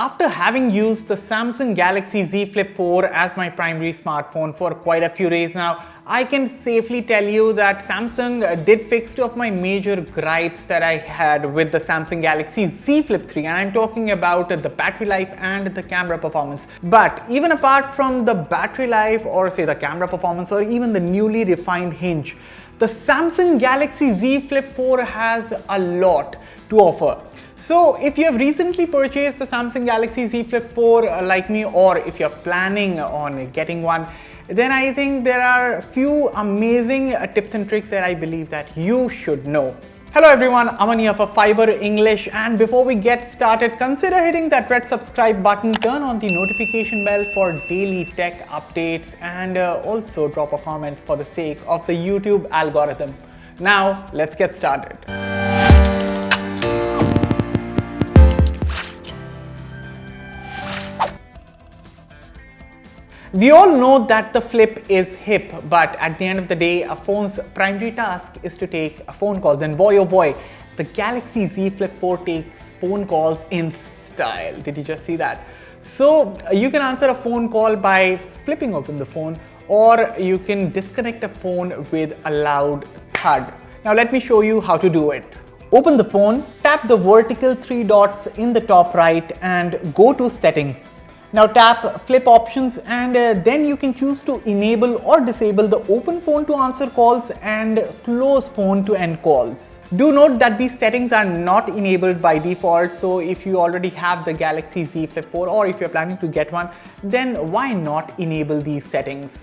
After having used the Samsung Galaxy Z Flip 4 as my primary smartphone for quite a few days now, I can safely tell you that Samsung did fix two of my major gripes that I had with the Samsung Galaxy Z Flip 3, and I'm talking about the battery life and the camera performance. But even apart from the battery life, or say the camera performance, or even the newly refined hinge, the Samsung Galaxy Z Flip 4 has a lot to offer. So if you have recently purchased the Samsung Galaxy Z Flip 4 like me, or if you're planning on getting one, then I think there are a few amazing tips and tricks that I believe that you should know. Hello everyone, Aman here for Fiiber English, and before we get started, consider hitting that red subscribe button, turn on the notification bell for daily tech updates, and also drop a comment for the sake of the YouTube algorithm. Now let's get started. We all know that the Flip is hip, but at the end of the day, a phone's primary task is to take phone calls, and boy oh boy, the Galaxy Z Flip 4 takes phone calls in style. Did you just see that? So you can answer a phone call by flipping open the phone, or you can disconnect a phone with a loud thud. Now let me show you how to do it. Open the phone, tap the vertical three dots in the top right and go to settings. Now tap flip options, and then you can choose to enable or disable the open phone to answer calls and close phone to end calls. Do note that these settings are not enabled by default, so if you already have the Galaxy Z Flip 4 or if you're planning to get one, then why not enable these settings?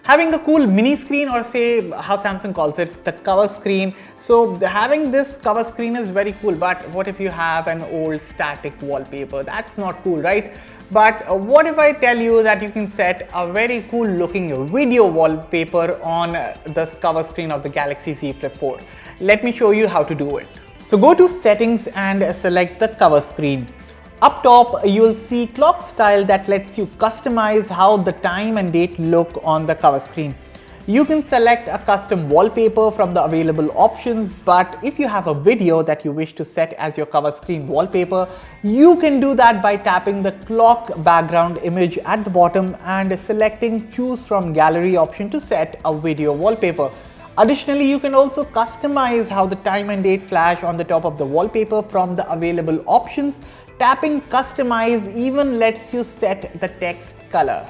Having a cool mini screen, or say how Samsung calls it, the cover screen. So having this cover screen is very cool, but what if you have an old static wallpaper? That's not cool, right? But what if I tell you that you can set a very cool looking video wallpaper on the cover screen of the Galaxy Z Flip 4? Let me show you how to do it. So go to settings and select the cover screen. Up top, you'll see clock style that lets you customize how the time and date look on the cover screen. You can select a custom wallpaper from the available options, but if you have a video that you wish to set as your cover screen wallpaper, you can do that by tapping the clock background image at the bottom and selecting choose from gallery option to set a video wallpaper. Additionally, you can also customize how the time and date flash on the top of the wallpaper from the available options. Tapping customize even lets you set the text color.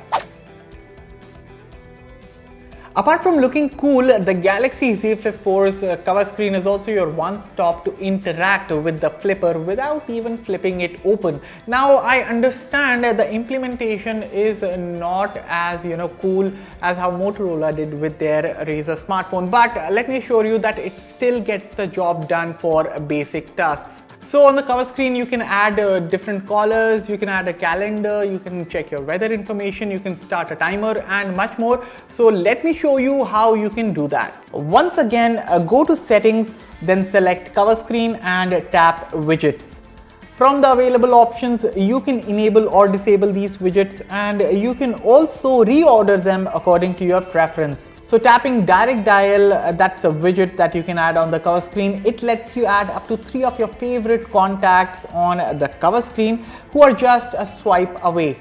Apart from looking cool, the Galaxy Z Flip 4's cover screen is also your one-stop to interact with the flipper without even flipping it open. Now I understand that the implementation is not as cool as how Motorola did with their Razr smartphone, but let me assure you that it still gets the job done for basic tasks. So on the cover screen, you can add different colors, you can add a calendar, you can check your weather information, you can start a timer and much more. So let me show you how you can do that. Once again, go to settings, then select cover screen and tap widgets. From the available options, you can enable or disable these widgets, and you can also reorder them according to your preference. So tapping direct dial, that's a widget that you can add on the cover screen. It lets you add up to 3 of your favorite contacts on the cover screen who are just a swipe away.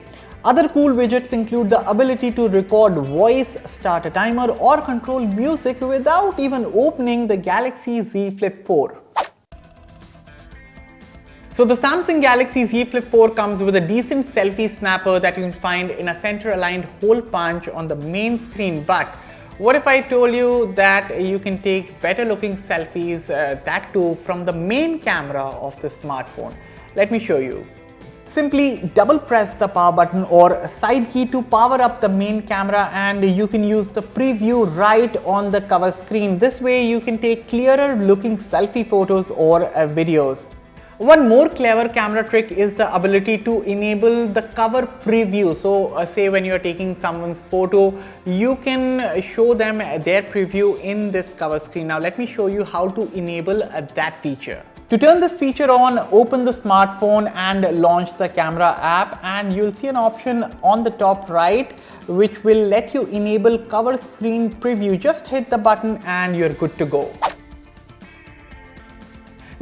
Other cool widgets include the ability to record voice, start a timer, or control music without even opening the Galaxy Z Flip 4. So the Samsung Galaxy Z Flip 4 comes with a decent selfie snapper that you can find in a center-aligned hole punch on the main screen. But what if I told you that you can take better looking selfies, that too from the main camera of the smartphone? Let me show you. Simply double press the power button or side key to power up the main camera, and you can use the preview right on the cover screen. This way you can take clearer looking selfie photos or videos. One more clever camera trick is the ability to enable the cover preview. So say when you're taking someone's photo, you can show them their preview in this cover screen. Now let me show you how to enable that feature. To turn this feature on, open the smartphone and launch the camera app, and you'll see an option on the top right which will let you enable cover screen preview. Just hit the button and you're good to go.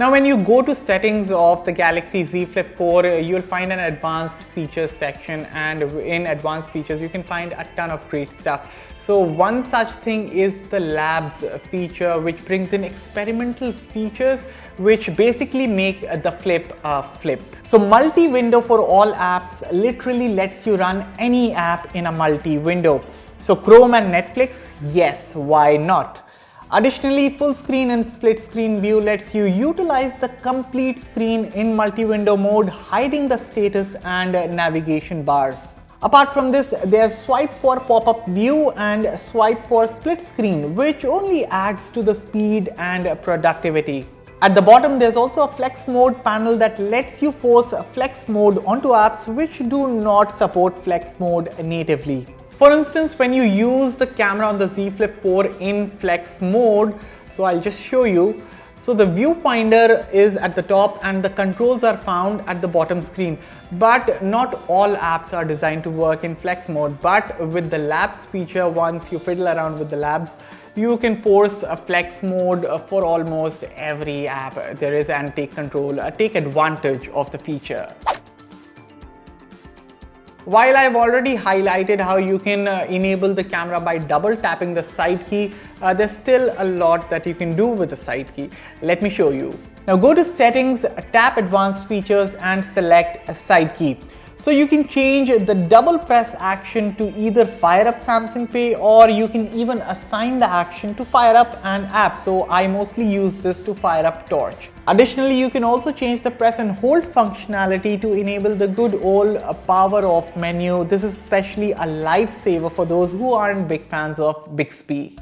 Now when you go to settings of the Galaxy Z Flip 4, you'll find an advanced features section, and in advanced features you can find a ton of great stuff. So one such thing is the labs feature, which brings in experimental features which basically make the flip a flip. So multi-window for all apps literally lets you run any app in a multi-window. So Chrome and Netflix, yes, why not? Additionally, full screen and split screen view lets you utilize the complete screen in multi-window mode, hiding the status and navigation bars. Apart from this, there's swipe for pop-up view and swipe for split screen, which only adds to the speed and productivity. At the bottom, there's also a flex mode panel that lets you force flex mode onto apps which do not support flex mode natively. For instance, when you use the camera on the Z Flip 4 in flex mode, so I'll just show you. So the viewfinder is at the top and the controls are found at the bottom screen. But not all apps are designed to work in flex mode. But with the labs feature, once you fiddle around with the labs, you can force a flex mode for almost every app there is and take advantage of the feature. While I've already highlighted how you can enable the camera by double tapping the side key, there's still a lot that you can do with the side key. Let me show you. Now go to settings, tap advanced features and select a side key. So you can change the double press action to either fire up Samsung Pay, or you can even assign the action to fire up an app. So I mostly use this to fire up Torch. Additionally, you can also change the press and hold functionality to enable the good old power off menu. This is especially a lifesaver for those who aren't big fans of Bixby.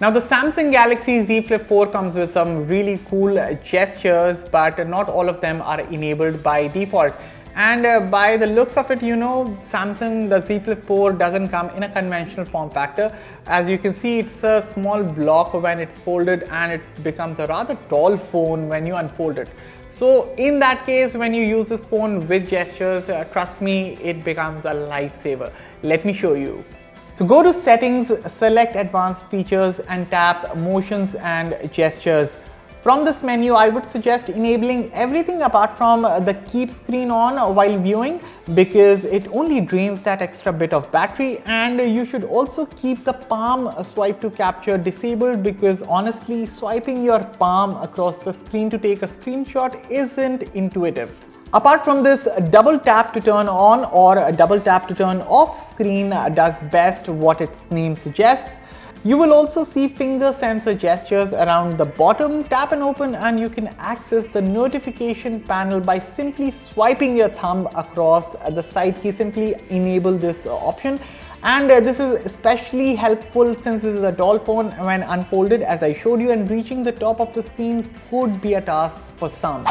Now the Samsung Galaxy Z Flip 4 comes with some really cool gestures, but not all of them are enabled by default. And by the looks of it, you know, Samsung, the Z Flip 4 doesn't come in a conventional form factor. As you can see, it's a small block when it's folded and it becomes a rather tall phone when you unfold it. So in that case, when you use this phone with gestures, trust me, it becomes a lifesaver. Let me show you. So go to settings, select advanced features and tap motions and gestures. From this menu, I would suggest enabling everything apart from the keep screen on while viewing, because it only drains that extra bit of battery. And you should also keep the palm swipe to capture disabled, because honestly, swiping your palm across the screen to take a screenshot isn't intuitive. Apart from this, double tap to turn on or double tap to turn off screen does best what its name suggests. You will also see finger sensor gestures around the bottom. Tap and open and you can access the notification panel by simply swiping your thumb across the side key. Simply enable this option. And this is especially helpful since this is a tall phone when unfolded, as I showed you, and reaching the top of the screen could be a task for some.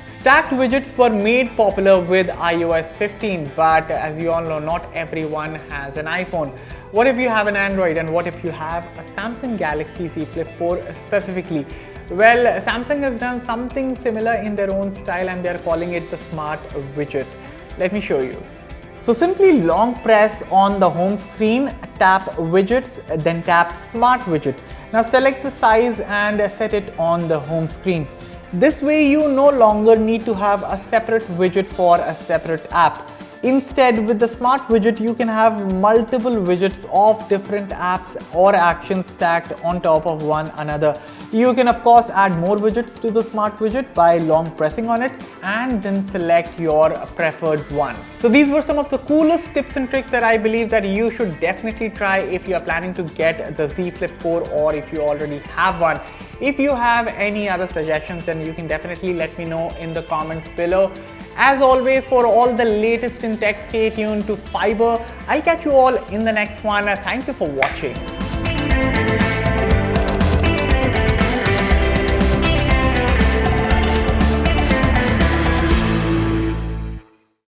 Stacked widgets were made popular with iOS 15, but as you all know, not everyone has an iPhone. What if you have an Android, and what if you have a Samsung Galaxy Z Flip 4 specifically? Well, Samsung has done something similar in their own style and they're calling it the Smart Widget. Let me show you. So simply long press on the home screen, tap Widgets, then tap Smart Widget. Now select the size and set it on the home screen. This way you no longer need to have a separate widget for a separate app. Instead, with the Smart Widget, you can have multiple widgets of different apps or actions stacked on top of one another. You can of course add more widgets to the Smart Widget by long pressing on it and then select your preferred one. So these were some of the coolest tips and tricks that I believe that you should definitely try if you are planning to get the Z Flip 4 or if you already have one. If you have any other suggestions, then you can definitely let me know in the comments below. As always, for all the latest in tech, stay tuned to Fiiber. I'll catch you all in the next one. Thank you for watching.